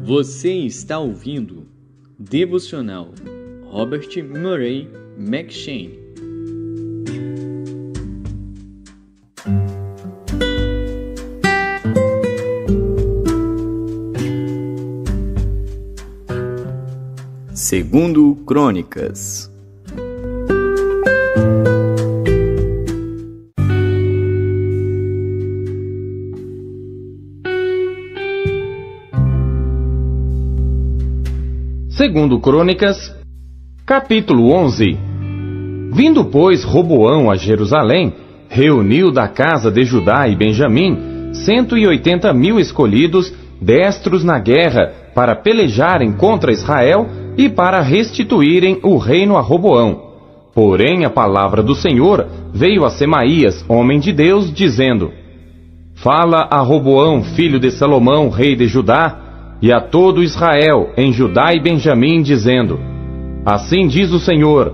Você está ouvindo Devocional Robert Murray M'Cheyne. Segundo Crônicas. Segundo Crônicas, capítulo 11. Vindo, pois, Roboão a Jerusalém, reuniu da casa de Judá e Benjamim 180.000 escolhidos, destros na guerra, para pelejarem contra Israel e para restituírem o reino a Roboão. Porém a palavra do Senhor veio a Semaías, homem de Deus, dizendo: Fala a Roboão, filho de Salomão, rei de Judá, e a todo Israel, em Judá e Benjamim, dizendo: Assim diz o Senhor: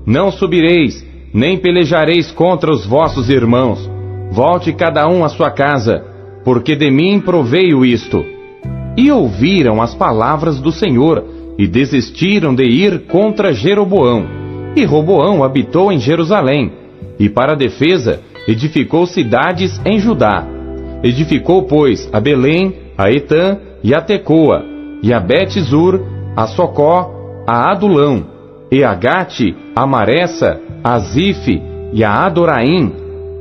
Não subireis, nem pelejareis contra os vossos irmãos. Volte cada um à sua casa, porque de mim proveio isto. E ouviram as palavras do Senhor, e desistiram de ir contra Jeroboão. E Roboão habitou em Jerusalém, e para a defesa edificou cidades em Judá. Edificou, pois, a Belém, a Etã, e a Tecoa, e a Bet-zur, a Socó, a Adulão, e a Gate, a Maressa, a Zife, e a Adoraim,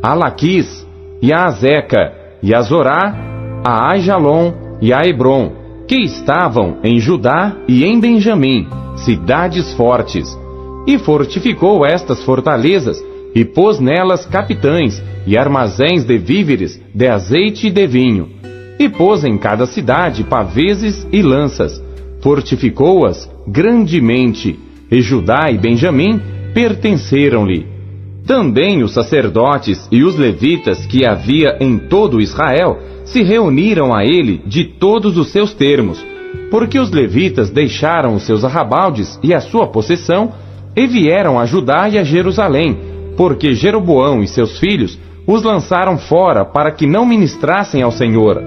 a Laquis, e a Azeca, e a Zorá, a Aijalon, e a Hebron, que estavam em Judá e em Benjamim, cidades fortes. E fortificou estas fortalezas, e pôs nelas capitães, e armazéns de víveres, de azeite e de vinho. E pôs em cada cidade paveses e lanças, fortificou-as grandemente, e Judá e Benjamim pertenceram-lhe. Também os sacerdotes e os levitas que havia em todo Israel se reuniram a ele de todos os seus termos, porque os levitas deixaram os seus arrabaldes e a sua possessão, e vieram a Judá e a Jerusalém, porque Jeroboão e seus filhos os lançaram fora para que não ministrassem ao Senhor.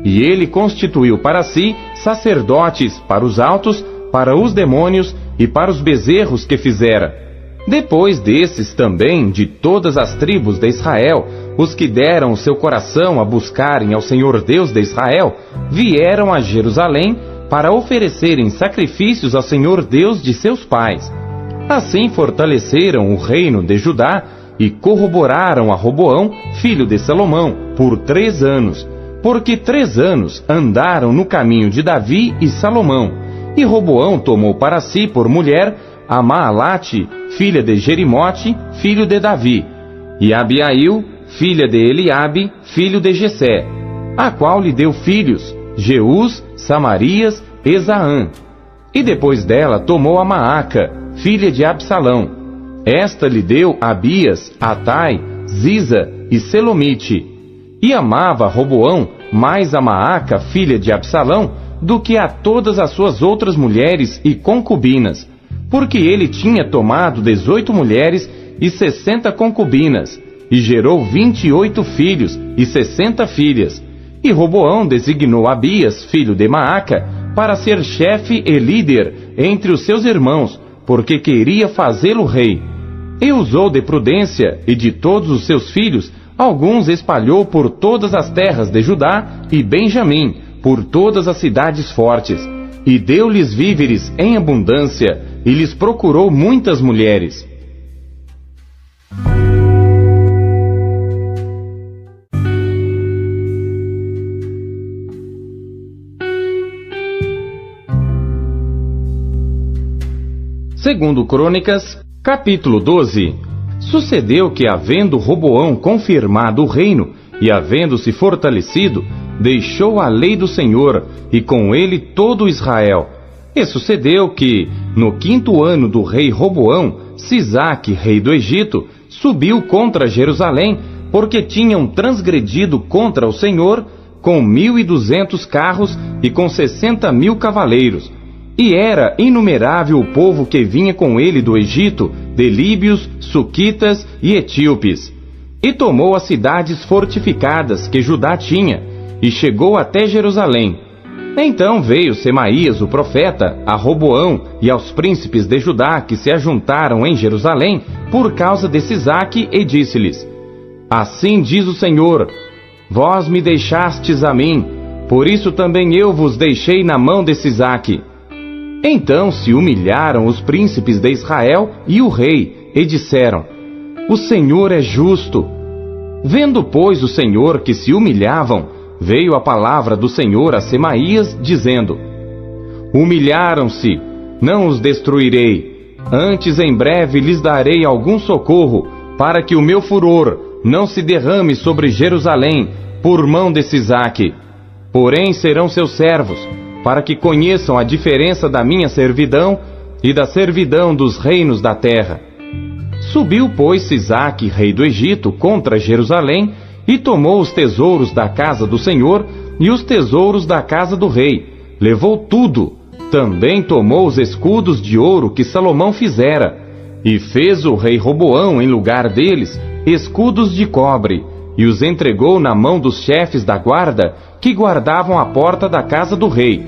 E ele constituiu para si sacerdotes para os altos, para os demônios e para os bezerros que fizera. Depois desses também, de todas as tribos de Israel, os que deram o seu coração a buscarem ao Senhor Deus de Israel, vieram a Jerusalém para oferecerem sacrifícios ao Senhor Deus de seus pais. Assim fortaleceram o reino de Judá e corroboraram a Roboão, filho de Salomão, por 3 anos. Porque 3 anos andaram no caminho de Davi e Salomão, e Roboão tomou para si por mulher a Maalate, filha de Jerimote, filho de Davi, e Abiail, filha de Eliabe, filho de Jessé, a qual lhe deu filhos, Jeús, Samarias e Zaã. E depois dela tomou a Maaca, filha de Absalão. Esta lhe deu Abias, Atai, Ziza e Selomite. E amava Roboão mais a Maaca, filha de Absalão, do que a todas as suas outras mulheres e concubinas, porque ele tinha tomado 18 mulheres e 60 concubinas, e gerou 28 filhos e 60 filhas. E Roboão designou Abias, filho de Maaca, para ser chefe e líder entre os seus irmãos, porque queria fazê-lo rei. E usou de prudência, e de todos os seus filhos, alguns espalhou por todas as terras de Judá e Benjamim, por todas as cidades fortes, e deu-lhes víveres em abundância, e lhes procurou muitas mulheres. Segundo Crônicas, capítulo 12. Sucedeu que, havendo Roboão confirmado o reino, e havendo-se fortalecido, deixou a lei do Senhor, e com ele todo Israel. E sucedeu que, no 5º ano do rei Roboão, Sisaque, rei do Egito, subiu contra Jerusalém, porque tinham transgredido contra o Senhor, com 1.200 carros e com 60.000 cavaleiros. E era inumerável o povo que vinha com ele do Egito, de líbios, suquitas e etíopes. E tomou as cidades fortificadas que Judá tinha, e chegou até Jerusalém. Então veio Semaías o profeta a Roboão e aos príncipes de Judá que se ajuntaram em Jerusalém por causa de Sisaque e disse-lhes: Assim diz o Senhor, vós me deixastes a mim, por isso também eu vos deixei na mão de Sisaque. Então se humilharam os príncipes de Israel e o rei, e disseram: O Senhor é justo. Vendo, pois, o Senhor que se humilhavam, veio a palavra do Senhor a Semaías, dizendo: Humilharam-se, não os destruirei, antes em breve lhes darei algum socorro, para que o meu furor não se derrame sobre Jerusalém, por mão de Sisaque. Porém serão seus servos, para que conheçam a diferença da minha servidão e da servidão dos reinos da terra. Subiu, pois, Sisaque, rei do Egito, contra Jerusalém, e tomou os tesouros da casa do Senhor e os tesouros da casa do rei. Levou tudo. Também tomou os escudos de ouro que Salomão fizera. E fez o rei Roboão, em lugar deles, escudos de cobre, e os entregou na mão dos chefes da guarda, que guardavam a porta da casa do rei.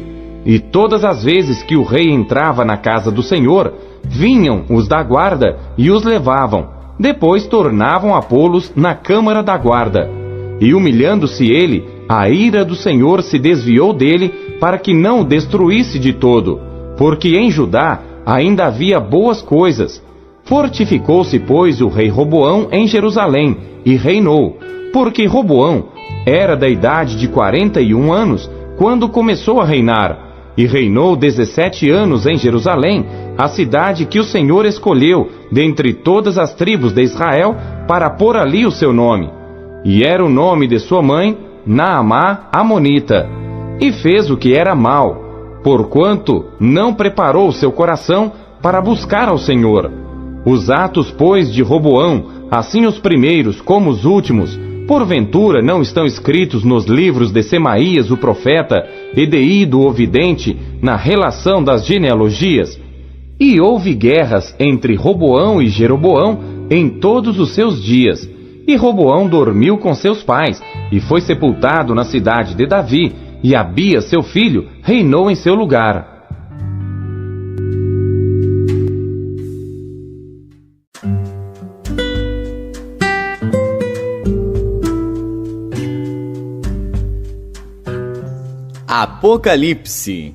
E todas as vezes que o rei entrava na casa do Senhor, vinham os da guarda e os levavam. Depois tornavam a pô-los na câmara da guarda. E humilhando-se ele, a ira do Senhor se desviou dele, para que não o destruísse de todo, porque em Judá ainda havia boas coisas. Fortificou-se, pois, o rei Roboão em Jerusalém, e reinou, porque Roboão era da idade de 41 anos, quando começou a reinar, e reinou 17 anos em Jerusalém, a cidade que o Senhor escolheu dentre todas as tribos de Israel para pôr ali o seu nome. E era o nome de sua mãe, Naamá Amonita. E fez o que era mal, porquanto não preparou seu coração para buscar ao Senhor. Os atos, pois, de Roboão, assim os primeiros como os últimos, porventura não estão escritos nos livros de Semaías o profeta e de Ido o vidente, na relação das genealogias? E houve guerras entre Roboão e Jeroboão em todos os seus dias. E Roboão dormiu com seus pais, e foi sepultado na cidade de Davi, e Abias, seu filho, reinou em seu lugar. Apocalipse.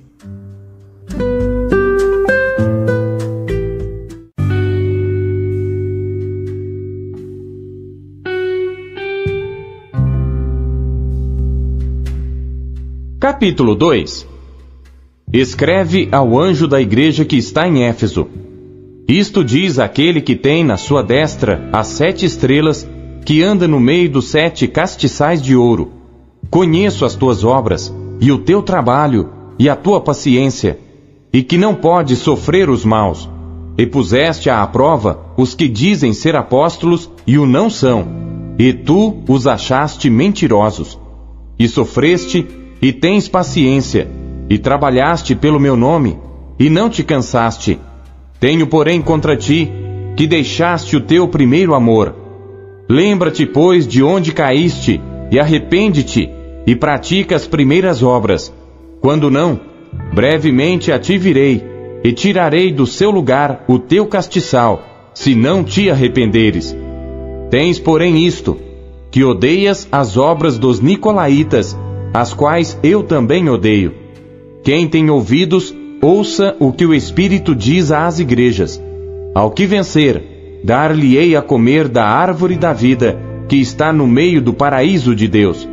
Capítulo 2. Escreve ao anjo da igreja que está em Éfeso. Isto diz aquele que tem na sua destra as 7 estrelas, que anda no meio dos 7 castiçais de ouro. Conheço as tuas obras, e o teu trabalho, e a tua paciência, e que não podes sofrer os maus. E puseste à prova os que dizem ser apóstolos e o não são, e tu os achaste mentirosos. E sofreste, e tens paciência, e trabalhaste pelo meu nome, e não te cansaste. Tenho, porém, contra ti, que deixaste o teu primeiro amor. Lembra-te, pois, de onde caíste, e arrepende-te, e pratica as primeiras obras. Quando não, brevemente a ti virei, e tirarei do seu lugar o teu castiçal, se não te arrependeres. Tens, porém, isto, que odeias as obras dos nicolaítas, as quais eu também odeio. Quem tem ouvidos, ouça o que o Espírito diz às igrejas. Ao que vencer, dar-lhe-ei a comer da árvore da vida, que está no meio do paraíso de Deus.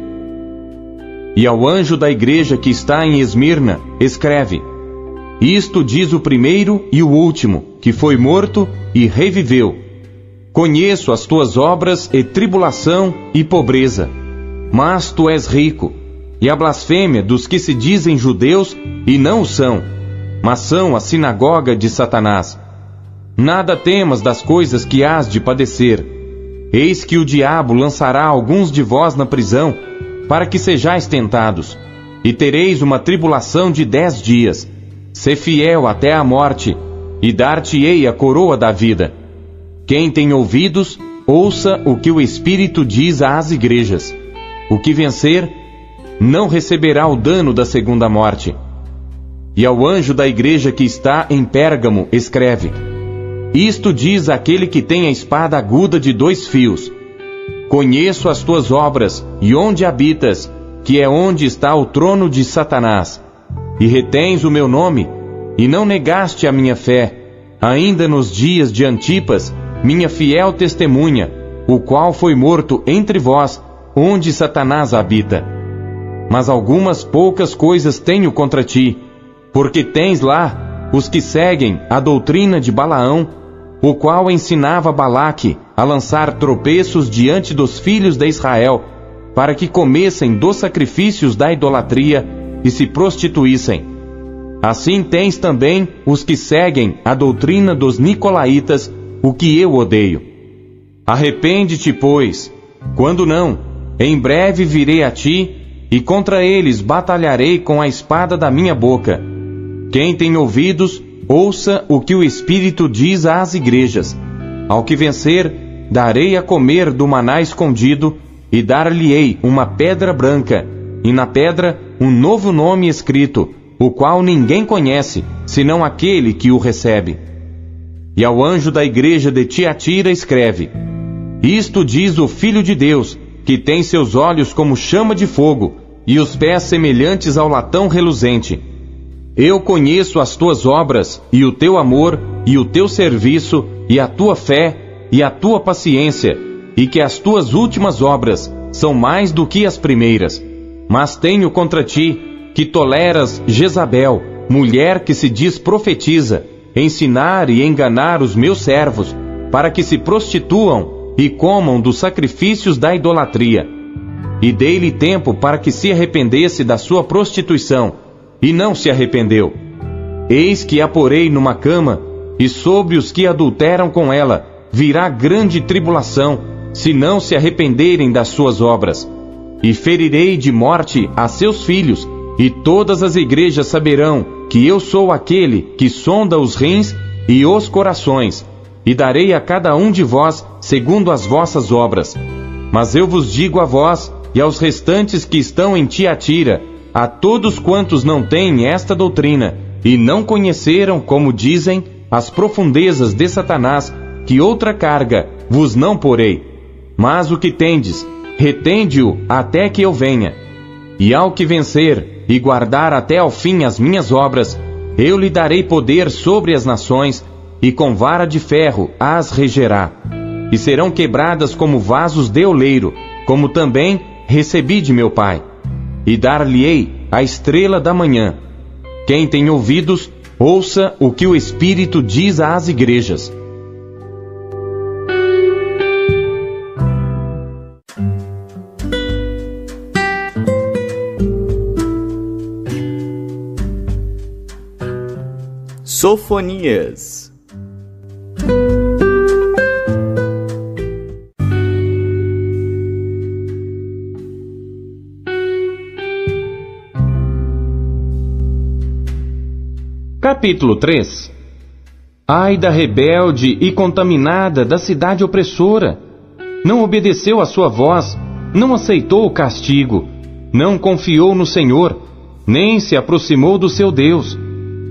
E ao anjo da igreja que está em Esmirna, escreve: Isto diz o primeiro e o último, que foi morto e reviveu. Conheço as tuas obras e tribulação e pobreza, mas tu és rico, e a blasfêmia dos que se dizem judeus e não o são, mas são a sinagoga de Satanás. Nada temas das coisas que hás de padecer. Eis que o diabo lançará alguns de vós na prisão, para que sejais tentados, e tereis uma tribulação de 10 dias. Sê fiel até a morte, e dar-te-ei a coroa da vida. Quem tem ouvidos, ouça o que o Espírito diz às igrejas. O que vencer, não receberá o dano da segunda morte. E ao anjo da igreja que está em Pérgamo, escreve: Isto diz aquele que tem a espada aguda de 2 fios. Conheço as tuas obras, e onde habitas, que é onde está o trono de Satanás. E retens o meu nome, e não negaste a minha fé, ainda nos dias de Antipas, minha fiel testemunha, o qual foi morto entre vós, onde Satanás habita. Mas algumas poucas coisas tenho contra ti, porque tens lá os que seguem a doutrina de Balaão, o qual ensinava Balaque a lançar tropeços diante dos filhos de Israel, para que comessem dos sacrifícios da idolatria e se prostituíssem. Assim tens também os que seguem a doutrina dos nicolaítas, o que eu odeio. Arrepende-te, pois. Quando não, em breve virei a ti, e contra eles batalharei com a espada da minha boca. Quem tem ouvidos, ouça o que o Espírito diz às igrejas. Ao que vencer, darei a comer do maná escondido, e dar-lhe-ei uma pedra branca, e na pedra um novo nome escrito, o qual ninguém conhece, senão aquele que o recebe. E ao anjo da igreja de Tiatira escreve: Isto diz o Filho de Deus, que tem seus olhos como chama de fogo, e os pés semelhantes ao latão reluzente. Eu conheço as tuas obras, e o teu amor, e o teu serviço, e a tua fé, e a tua paciência, e que as tuas últimas obras são mais do que as primeiras. Mas tenho contra ti que toleras Jezabel, mulher que se diz profetiza, ensinar e enganar os meus servos, para que se prostituam e comam dos sacrifícios da idolatria. E dei-lhe tempo para que se arrependesse da sua prostituição, e não se arrependeu. Eis que a porei numa cama, e sobre os que adulteram com ela virá grande tribulação, se não se arrependerem das suas obras. E ferirei de morte a seus filhos, e todas as igrejas saberão que eu sou aquele que sonda os rins e os corações, e darei a cada um de vós segundo as vossas obras. Mas eu vos digo a vós e aos restantes que estão em Tiatira, a todos quantos não têm esta doutrina, e não conheceram, como dizem, as profundezas de Satanás, que outra carga vos não porei. Mas o que tendes, retende-o até que eu venha. E ao que vencer e guardar até ao fim as minhas obras, eu lhe darei poder sobre as nações, e com vara de ferro as regerá. E serão quebradas como vasos de oleiro, como também recebi de meu Pai. E dar-lhe-ei a estrela da manhã. Quem tem ouvidos, ouça o que o Espírito diz às igrejas. Sofonias. Capítulo 3. Ai da rebelde e contaminada da cidade opressora! Não obedeceu à sua voz, não aceitou o castigo, não confiou no Senhor, nem se aproximou do seu Deus.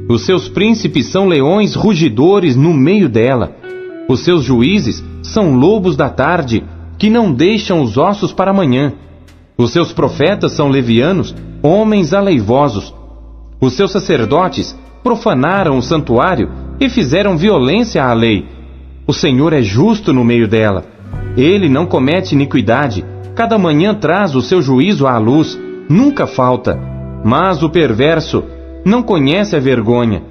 Os seus príncipes são leões rugidores no meio dela. Os seus juízes são lobos da tarde, que não deixam os ossos para amanhã. Os seus profetas são levianos, homens aleivosos. Os seus sacerdotes profanaram o santuário e fizeram violência à lei. O Senhor é justo no meio dela. Ele não comete iniquidade. Cada manhã traz o seu juízo à luz. Nunca falta. Mas o perverso não conhece a vergonha.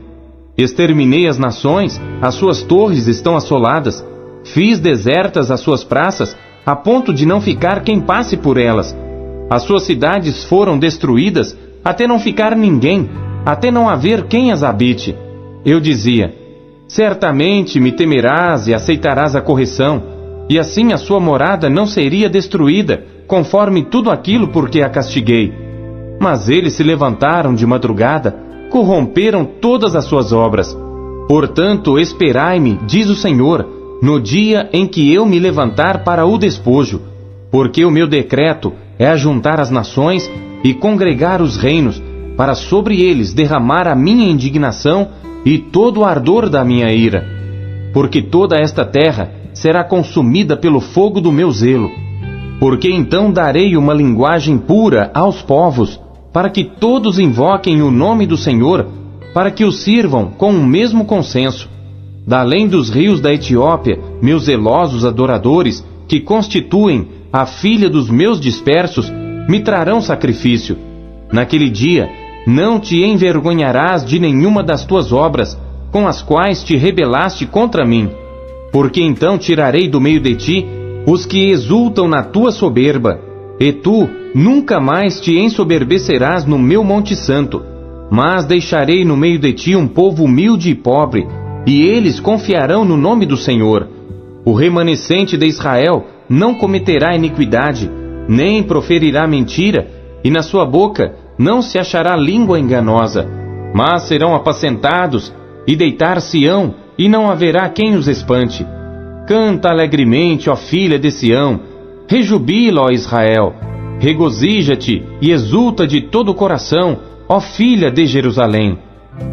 Exterminei as nações, as suas torres estão assoladas. Fiz desertas as suas praças, a ponto de não ficar quem passe por elas. As suas cidades foram destruídas, até não ficar ninguém, até não haver quem as habite. Eu dizia: certamente me temerás e aceitarás a correção, e assim a sua morada não seria destruída, conforme tudo aquilo por que a castiguei. Mas eles se levantaram de madrugada, corromperam todas as suas obras. Portanto, esperai-me, diz o Senhor, no dia em que eu me levantar para o despojo, porque o meu decreto é ajuntar as nações e congregar os reinos, para sobre eles derramar a minha indignação e todo o ardor da minha ira. Porque toda esta terra será consumida pelo fogo do meu zelo. Porque então darei uma linguagem pura aos povos, para que todos invoquem o nome do Senhor, para que o sirvam com o mesmo consenso. Da além dos rios da Etiópia, meus zelosos adoradores, que constituem a filha dos meus dispersos, me trarão sacrifício. Naquele dia, não te envergonharás de nenhuma das tuas obras, com as quais te rebelaste contra mim. Porque então tirarei do meio de ti os que exultam na tua soberba, e tu nunca mais te ensoberbecerás no meu monte santo. Mas deixarei no meio de ti um povo humilde e pobre, e eles confiarão no nome do Senhor. O remanescente de Israel não cometerá iniquidade, nem proferirá mentira, e na sua boca não se achará língua enganosa. Mas serão apacentados, e deitar-se-ão, e não haverá quem os espante. Canta alegremente, ó filha de Sião, rejubila, ó Israel, regozija-te e exulta de todo o coração, ó filha de Jerusalém.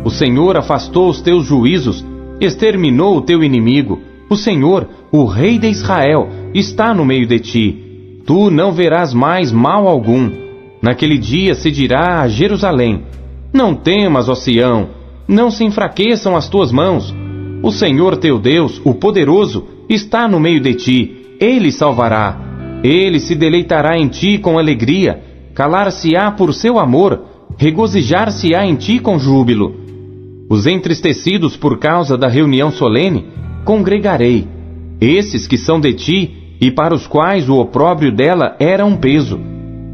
O Senhor afastou os teus juízos, exterminou o teu inimigo. O Senhor, o Rei de Israel, está no meio de ti. Tu não verás mais mal algum. Naquele dia se dirá a Jerusalém: não temas, ó Sião, não se enfraqueçam as tuas mãos. O Senhor teu Deus, o poderoso, está no meio de ti. Ele salvará. Ele se deleitará em ti com alegria, calar-se-á por seu amor, regozijar-se-á em ti com júbilo. Os entristecidos por causa da reunião solene, congregarei. Esses que são de ti, e para os quais o opróbrio dela era um peso.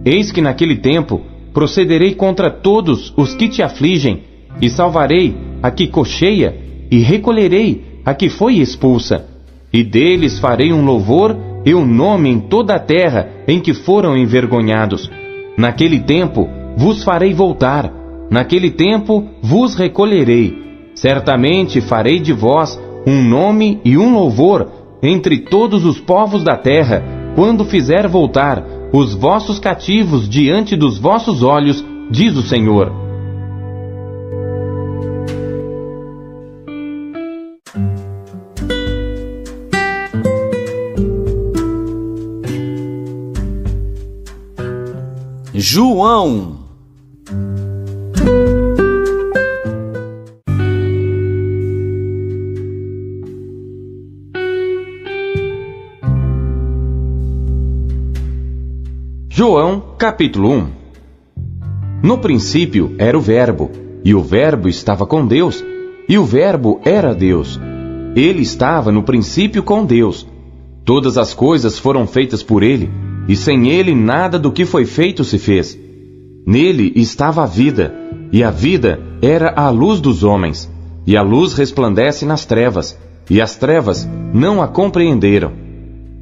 Eis que naquele tempo procederei contra todos os que te afligem, e salvarei a que cocheia, e recolherei a que foi expulsa. E deles farei um louvor e um nome em toda a terra em que foram envergonhados. Naquele tempo vos farei voltar, naquele tempo vos recolherei. Certamente farei de vós um nome e um louvor entre todos os povos da terra, quando fizer voltar os vossos cativos diante dos vossos olhos, diz o Senhor. João. João, capítulo 1. No princípio era o Verbo, e o Verbo estava com Deus, e o Verbo era Deus. Ele estava no princípio com Deus. Todas as coisas foram feitas por ele, e sem ele nada do que foi feito se fez. Nele estava a vida, e a vida era a luz dos homens. E a luz resplandece nas trevas, e as trevas não a compreenderam.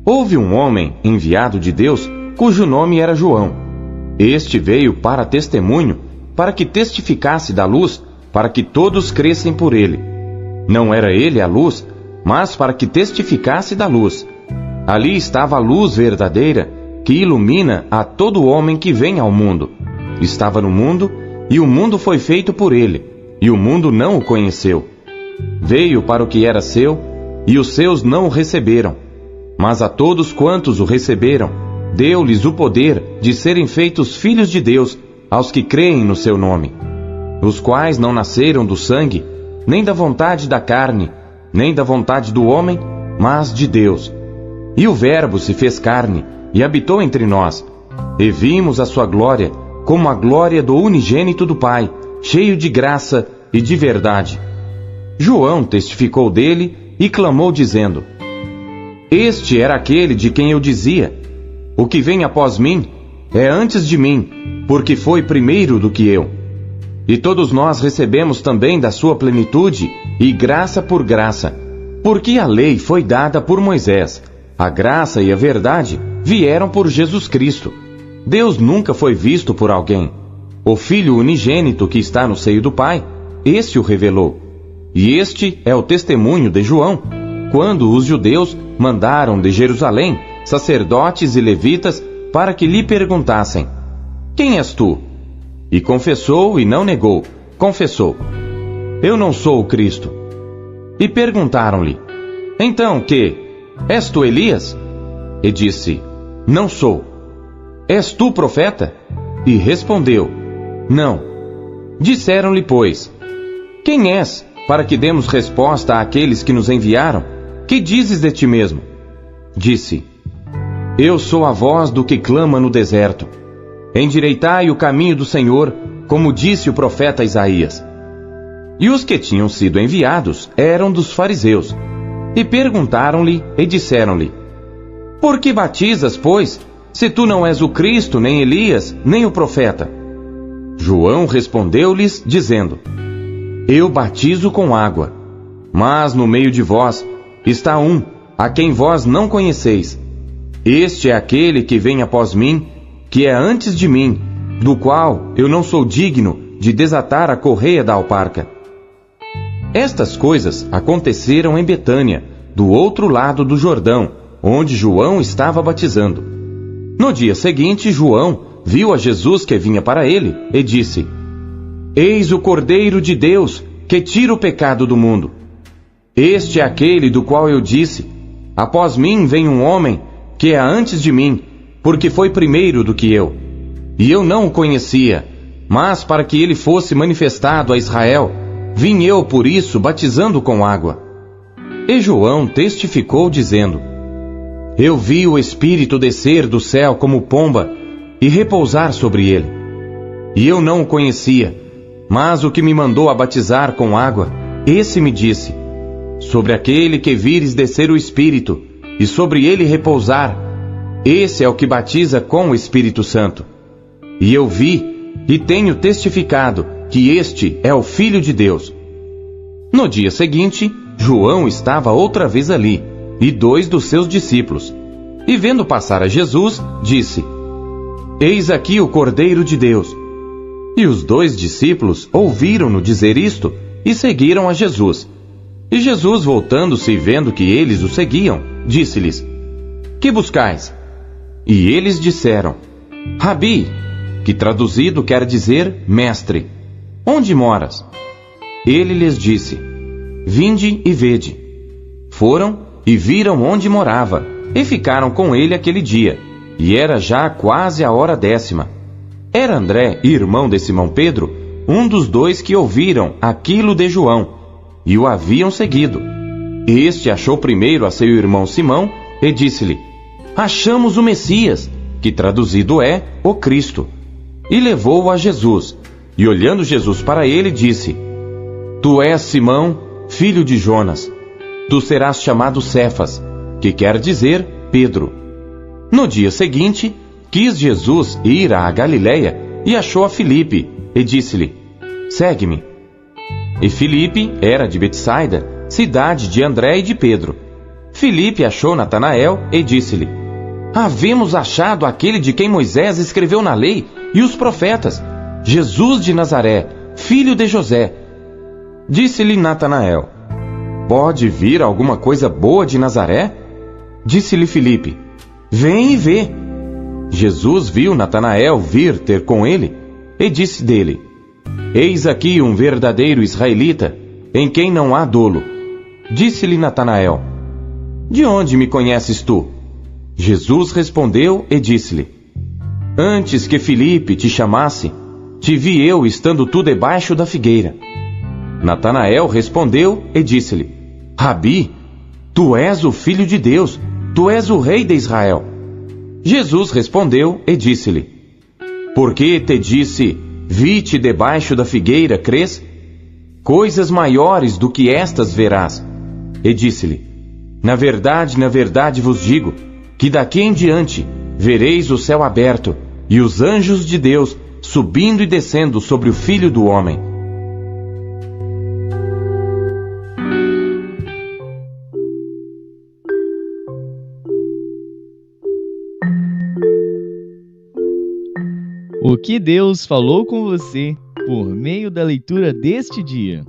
Houve um homem enviado de Deus, cujo nome era João. Este veio para testemunho, para que testificasse da luz, para que todos crescem por ele. Não era ele a luz, mas para que testificasse da luz. Ali estava a luz verdadeira, que ilumina a todo homem que vem ao mundo. Estava no mundo, e o mundo foi feito por ele, e o mundo não o conheceu. Veio para o que era seu, e os seus não o receberam. Mas a todos quantos o receberam, deu-lhes o poder de serem feitos filhos de Deus, aos que creem no seu nome. Os quais não nasceram do sangue, nem da vontade da carne, nem da vontade do homem, mas de Deus. E o Verbo se fez carne, e habitou entre nós, e vimos a sua glória, como a glória do unigênito do Pai, cheio de graça e de verdade. João testificou dele e clamou dizendo: Este era aquele de quem eu dizia: o que vem após mim é antes de mim, porque foi primeiro do que eu. E todos nós recebemos também da sua plenitude, e graça por graça, porque a lei foi dada por Moisés, a graça e a verdade vieram por Jesus Cristo. Deus nunca foi visto por alguém. O Filho unigênito que está no seio do Pai, este o revelou. E este é o testemunho de João, quando os judeus mandaram de Jerusalém sacerdotes e levitas para que lhe perguntassem: Quem és tu? E confessou e não negou. Confessou: Eu não sou o Cristo. E perguntaram-lhe: Então que? És tu Elias? E disse: Não sou. És tu profeta? E respondeu: Não. Disseram-lhe, pois: Quem és, para que demos resposta àqueles que nos enviaram? Que dizes de ti mesmo? Disse: Eu sou a voz do que clama no deserto. Endireitai o caminho do Senhor, como disse o profeta Isaías. E os que tinham sido enviados eram dos fariseus. E perguntaram-lhe e disseram-lhe: Por que batizas, pois, se tu não és o Cristo, nem Elias, nem o profeta? João respondeu-lhes, dizendo: Eu batizo com água, mas no meio de vós está um, a quem vós não conheceis. Este é aquele que vem após mim, que é antes de mim, do qual eu não sou digno de desatar a correia da alparca. Estas coisas aconteceram em Betânia, do outro lado do Jordão, onde João estava batizando. No dia seguinte, João viu a Jesus que vinha para ele e disse: Eis o Cordeiro de Deus, que tira o pecado do mundo. Este é aquele do qual eu disse: Após mim vem um homem que é antes de mim, porque foi primeiro do que eu. E eu não o conhecia, mas para que ele fosse manifestado a Israel, vim eu por isso batizando com água. E João testificou dizendo: Eu vi o Espírito descer do céu como pomba e repousar sobre ele. E eu não o conhecia, mas o que me mandou a batizar com água, esse me disse: Sobre aquele que vires descer o Espírito, e sobre ele repousar, esse é o que batiza com o Espírito Santo. E eu vi e tenho testificado que este é o Filho de Deus. No dia seguinte, João estava outra vez ali, e 2 dos seus discípulos. E vendo passar a Jesus, disse: Eis aqui o Cordeiro de Deus. E os 2 discípulos ouviram-no dizer isto, e seguiram a Jesus. E Jesus, voltando-se e vendo que eles o seguiam, disse-lhes: Que buscais? E eles disseram: Rabi, que traduzido quer dizer mestre, onde moras? Ele lhes disse: Vinde e vede. Foram e viram onde morava, e ficaram com ele aquele dia, e era já quase a hora 10ª. Era André, irmão de Simão Pedro, um dos 2 que ouviram aquilo de João, e o haviam seguido. Este achou primeiro a seu irmão Simão, e disse-lhe: Achamos o Messias, que traduzido é o Cristo. E levou-o a Jesus, e olhando Jesus para ele, disse: Tu és Simão, filho de Jonas. Tu serás chamado Cefas, que quer dizer Pedro. No dia seguinte, quis Jesus ir à Galiléia, e achou a Filipe, e disse-lhe: Segue-me. E Filipe era de Betsaida, cidade de André e de Pedro. Filipe achou Natanael e disse-lhe: Havemos achado aquele de quem Moisés escreveu na lei e os profetas, Jesus de Nazaré, filho de José. Disse-lhe Natanael: Pode vir alguma coisa boa de Nazaré? Disse-lhe Filipe: Vem e vê. Jesus viu Natanael vir ter com ele e disse dele: Eis aqui um verdadeiro israelita, em quem não há dolo. Disse-lhe Natanael: De onde me conheces tu? Jesus respondeu e disse-lhe: Antes que Filipe te chamasse, te vi eu estando tu debaixo da figueira. Natanael respondeu e disse-lhe: Rabi, tu és o Filho de Deus, tu és o Rei de Israel. Jesus respondeu e disse-lhe: Porque te disse, vi-te debaixo da figueira, crês? Coisas maiores do que estas verás. E disse-lhe: na verdade vos digo, que daqui em diante vereis o céu aberto e os anjos de Deus subindo e descendo sobre o Filho do Homem. O que Deus falou com você por meio da leitura deste dia?